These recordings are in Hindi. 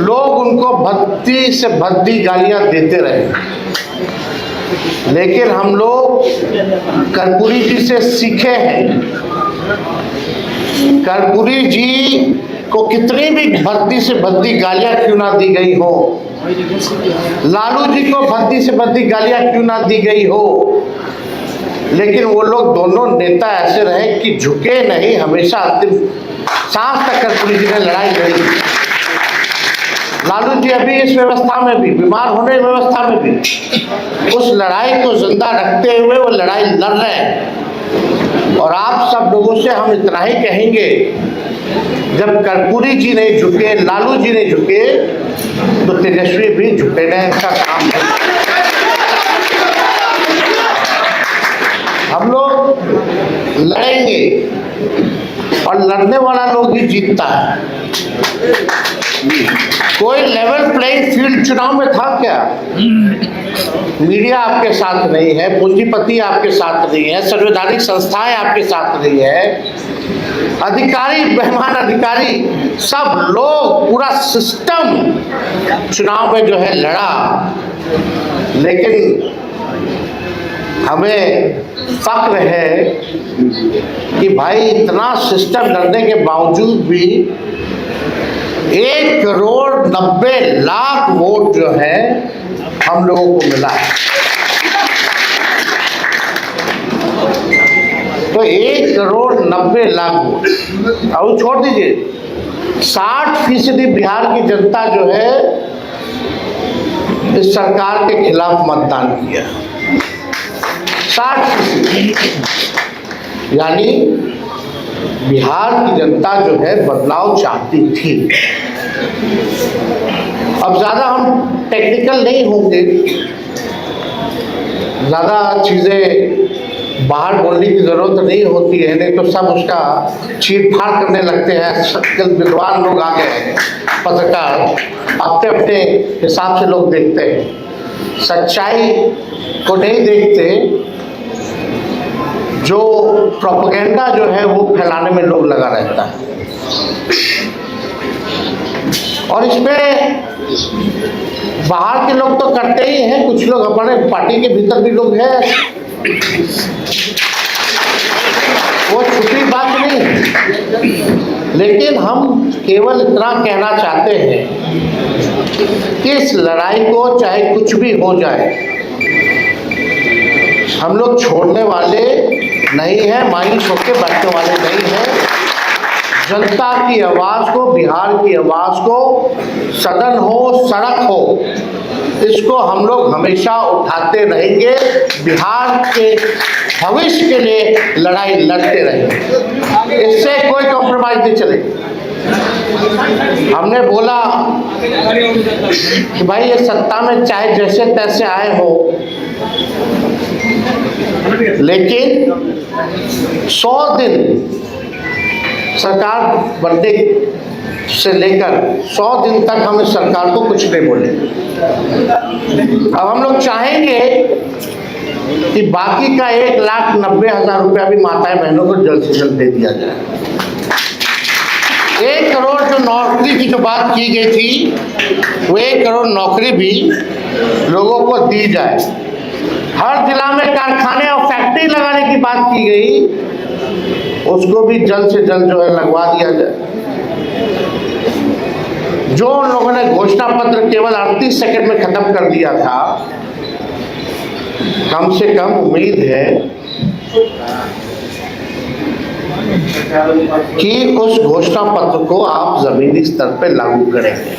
लोग उनको भद्दी से भद्दी गालियां देते रहे, लेकिन हम लोग कर्पूरी जी से सीखे हैं। कर्पूरी जी को कितनी भी भद्दी से भद्दी गालियां क्यों ना दी गई हो, लालू जी को भद्दी से भद्दी गालियां क्यों ना दी गई हो, लेकिन वो लोग दोनों नेता ऐसे रहे कि झुके नहीं, हमेशा अंतिम सांस तक कर्पूरी जी ने लड़ाई लड़ी। लालू जी अभी इस व्यवस्था में भी, बीमार होने की व्यवस्था में भी, उस लड़ाई को जिंदा रखते हुए वो लड़ाई लड़ रहे हैं। और आप सब लोगों से हम इतना ही कहेंगे, जब कर्पूरी जी नहीं झुके, लालू जी नहीं झुके, तो तेजस्वी भी झुके नहीं, इसका काम है। हम लोग लड़ेंगे और लड़ने वाला लोग ही जीतता है। कोई लेवल प्लेइंग फील्ड चुनाव में था क्या? मीडिया आपके साथ नहीं है, पूंजीपति आपके साथ नहीं है, संवैधानिक संस्थाएं आपके साथ नहीं है, अधिकारी, बेईमान अधिकारी, सब लोग, पूरा सिस्टम चुनाव में जो है लड़ा। लेकिन हमें फक्र है कि भाई इतना सिस्टम लड़ने के बावजूद भी 1,90,00,000 वोट जो है हम लोगों को मिला है। तो 1,90,00,000 वोट, और छोड़ दीजिए 60% बिहार की जनता जो है इस सरकार के खिलाफ मतदान किया। 60%, यानी बिहार की जनता जो है बदलाव चाहती थी। अब ज़्यादा हम टेक्निकल नहीं होंगे, ज़्यादा चीज़ें बाहर बोलने की ज़रूरत नहीं होती है, नहीं तो सब उसका चीर-फाड़ करने लगते हैं। कल विद्वान लोग आ गए हैं, पत्रकार अपने अपने हिसाब से लोग देखते हैं, सच्चाई को नहीं देखते। जो प्रोपेगेंडा जो है वो फैलाने में लोग लगा रहता है, और इसमें बाहर के लोग तो करते ही हैं, कुछ लोग अपने पार्टी के भीतर भी लोग हैं, वो छुपी बात नहीं है। लेकिन हम केवल इतना कहना चाहते हैं कि इस लड़ाई को चाहे कुछ भी हो जाए, हम लोग छोड़ने वाले नहीं है, मायूस होकर बैठने वाले नहीं हैं। जनता की आवाज़ को, बिहार की आवाज़ को, सदन हो, सड़क हो, इसको हम लोग हमेशा उठाते रहेंगे। बिहार के भविष्य के लिए लड़ाई लड़ते रहेंगे, इससे कोई कॉम्प्रोमाइज़ नहीं चलेगा। हमने बोला कि भाई ये सत्ता में चाहे जैसे तैसे आए हो, लेकिन 100 दिन सरकार बनने से लेकर 100 दिन तक हम इस सरकार को कुछ नहीं बोले। अब हम लोग चाहेंगे कि बाकी का 1,90,000 रुपया भी माताएं बहनों को जल्द से जल्द दे दिया जाए। 1 करोड़ जो नौकरी की जो बात की गई थी, वो 1 करोड़ नौकरी भी लोगों को दी जाए। हर जिला में कारखाने और फैक्ट्री लगाने की बात की गई, उसको भी जल्द से जल्द जो है लगवा दिया जाए। जो उन लोगों ने घोषणा पत्र केवल 38 सेकंड में खत्म कर दिया था, कम से कम उम्मीद है कि उस घोषणा पत्र को आप जमीनी स्तर पर लागू करेंगे।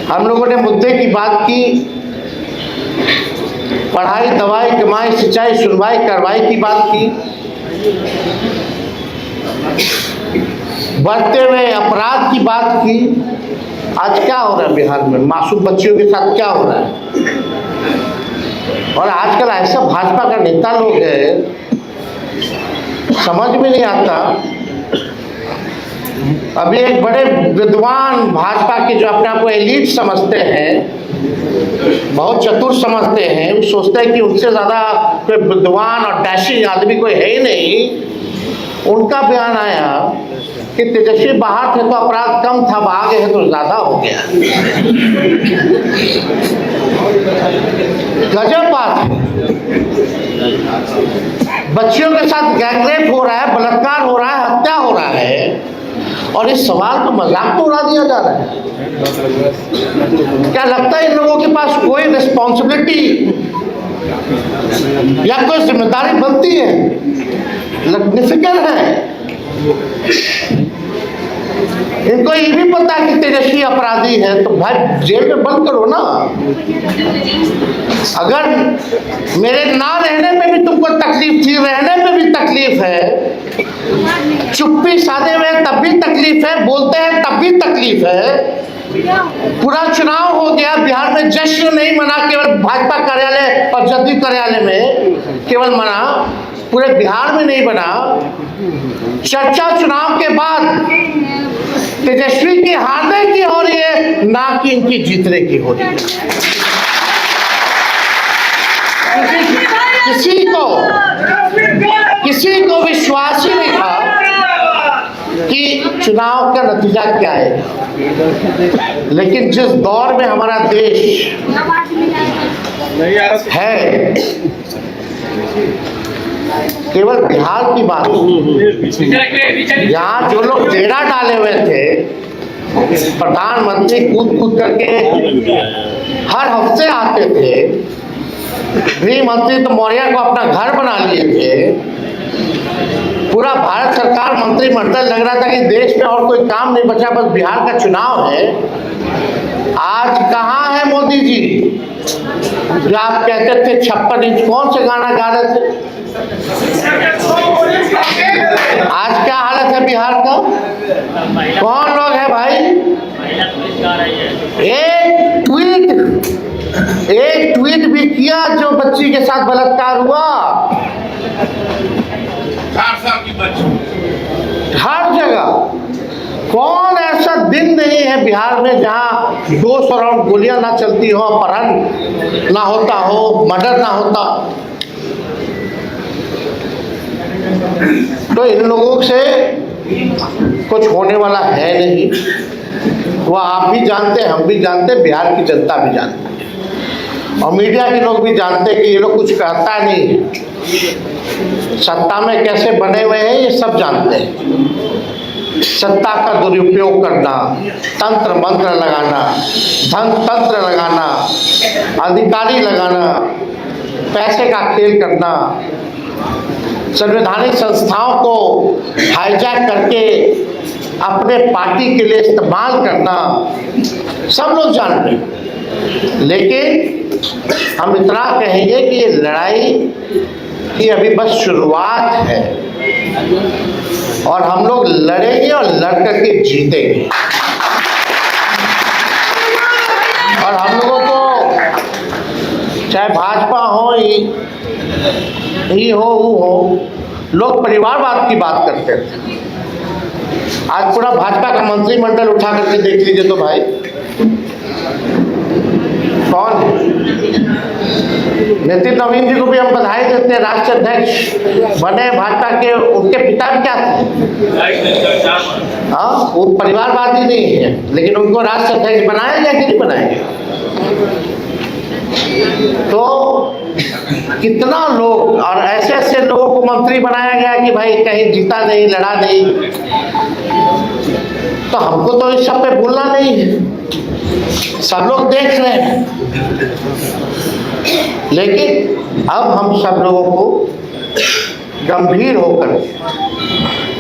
हम लोगों ने मुद्दे की बात की, पढ़ाई, दवाई, कमाई, सिंचाई, सुनवाई, कार्रवाई की बात की, बढ़ते हुए अपराध की बात की। आज क्या हो रहा है बिहार में? मासूम बच्चियों के साथ क्या हो रहा है? और आजकल ऐसा भाजपा का नेता लोग है, समझ में नहीं आता। अभी एक बड़े विद्वान भाजपा के जो अपने आप को एलीट समझते हैं, बहुत चतुर समझते हैं, वो सोचते हैं कि उनसे ज़्यादा कोई विद्वान और डैशिंग आदमी कोई है ही नहीं। उनका बयान आया कि तेजस्वी बाहर थे तो अपराध कम था, आ गए हैं तो ज्यादा हो गया। गजब बात है। बच्चियों के साथ गैंगरेप हो रहा है, बलात्कार हो रहा है, हत्या हो रहा है, और इस सवाल को मजाक तो उड़ा दिया जा रहा है। क्या लगता है इन लोगों के पास कोई रिस्पॉन्सिबिलिटी या कोई जिम्मेदारी बनती है? निफिक्र है। इनको ये भी पता है कि तेजस्वी अपराधी है, तो भाई जेल में बंद करो ना। अगर मेरे ना रहने पे भी तुमको तकलीफ थी, रहने पे भी तकलीफ है, चुप्पी साधे हुए तब भी तकलीफ है, बोलते हैं तब भी तकलीफ है। पूरा चुनाव हो गया, बिहार में जश्न नहीं मना, केवल भाजपा कार्यालय और जदयू कार्यालय में केवल मना, पूरे बिहार में नहीं बना। चर्चा चुनाव के बाद तेजस्वी की हारने की हो रही है, ना कि इनकी जीतने की हो रही है। किसी को विश्वास ही नहीं था कि चुनाव का नतीजा क्या है। लेकिन जिस दौर में हमारा देश है, केवल बिहार की बात, यहाँ जो लोग डेरा डाले हुए थे, प्रधानमंत्री कूद कूद करके हर हफ्ते आते थे, गृह मंत्री तो मौर्य को अपना घर बना लिए थे, पूरा भारत सरकार मंत्रिमंडल लग रहा था कि देश में और कोई काम नहीं बचा, बस बिहार का चुनाव है। आज कहाँ है मोदी जी, जो आप कहते थे 56 इंच, कौन से गाना गा रहे थे? आज क्या हालत है बिहार का? कौन लोग है भाई? एक ट्वीट भी किया जो बच्ची के साथ बलात्कार हुआ? हर जगह। कौन ऐसा दिन नहीं है बिहार में जहां 200 राउंड गोलियां ना चलती हो, अपहरण ना होता हो, मर्डर ना होता। तो इन लोगों से कुछ होने वाला है नहीं। वो आप भी जानते हैं, हम भी जानते हैं, बिहार की जनता भी जानती है, और मीडिया के लोग भी जानते हैं कि ये लोग कुछ कहता नहीं है। सत्ता में कैसे बने हुए हैं ये सब जानते हैं। सत्ता का दुरुपयोग करना, तंत्र मंत्र लगाना, धन तंत्र लगाना, अधिकारी लगाना, पैसे का खेल करना, संवैधानिक संस्थाओं को हाईजैक करके अपने पार्टी के लिए इस्तेमाल करना, सब लोग जानते हैं। लेकिन हम इतना कहेंगे कि ये लड़ाई की अभी बस शुरुआत है, और हम लोग लड़ेंगे और लड़ करके जीतेंगे। और हम लोगों को चाहे भाजपा हो, ही हो, वो हो, लोग परिवारवाद की बात करते थे। आज पूरा भाजपा का मंत्रिमंडल उठा करके देख लीजिए तो भाई कौन है? नितिन नवीन जी को भी हम बधाई देते हैं, राष्ट्रीय अध्यक्ष बने भाजपा के। उनके पिता भी क्या थे? हाँ, वो परिवारवादी नहीं है, लेकिन उनको राष्ट्रीय अध्यक्ष बनाया गया कि नहीं बनाया गया? तो कितना लोग, और ऐसे ऐसे लोगों को मंत्री बनाया गया कि भाई कहीं जीता नहीं, लड़ा नहीं। तो हमको तो इस सब पे बोलना नहीं है, सब लोग देख रहे हैं। लेकिन अब हम सब लोगों को गंभीर होकर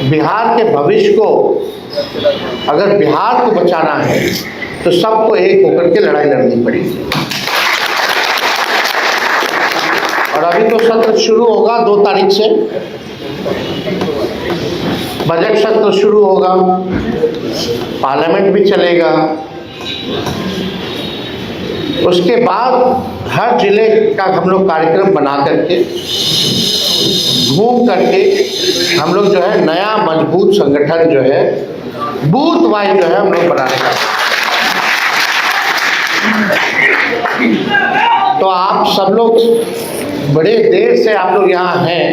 बिहार के भविष्य को, अगर बिहार को बचाना है तो सबको एक होकर के लड़ाई लड़नी पड़ेगी। और अभी तो सत्र शुरू होगा 2 तारीख से, बजट सत्र शुरू होगा, पार्लियामेंट भी चलेगा। उसके बाद हर जिले का हम लोग कार्यक्रम बना करके, घूम करके हम लोग जो है नया मजबूत संगठन जो है बूथ वाइज जो है हम लोग बनाने का। तो आप सब लोग बड़े देर से आप लोग यहाँ हैं,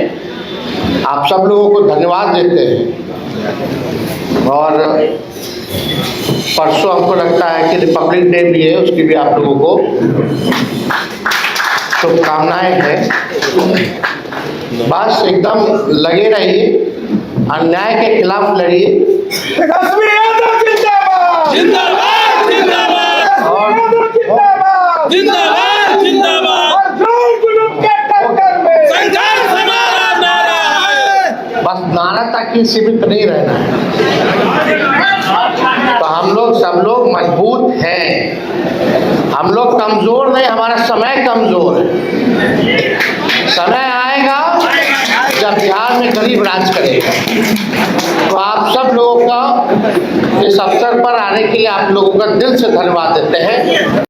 आप सब लोगों को धन्यवाद देते हैं। और परसों हमको लगता है कि रिपब्लिक डे भी है, उसकी भी आप लोगों को शुभकामनाएं हैं। बस एकदम लगे रहिए, अन्याय के खिलाफ लड़िए। बस नारा तक ही सीमित नहीं रहना है। तो हम लोग सब लोग मजबूत हैं, हम लोग कमजोर नहीं, हमारा समय कमजोर है। समय आएगा जब बिहार में गरीब राज करेगा। तो आप सब लोगों का इस अवसर पर आने के लिए आप लोगों का दिल से धन्यवाद देते हैं।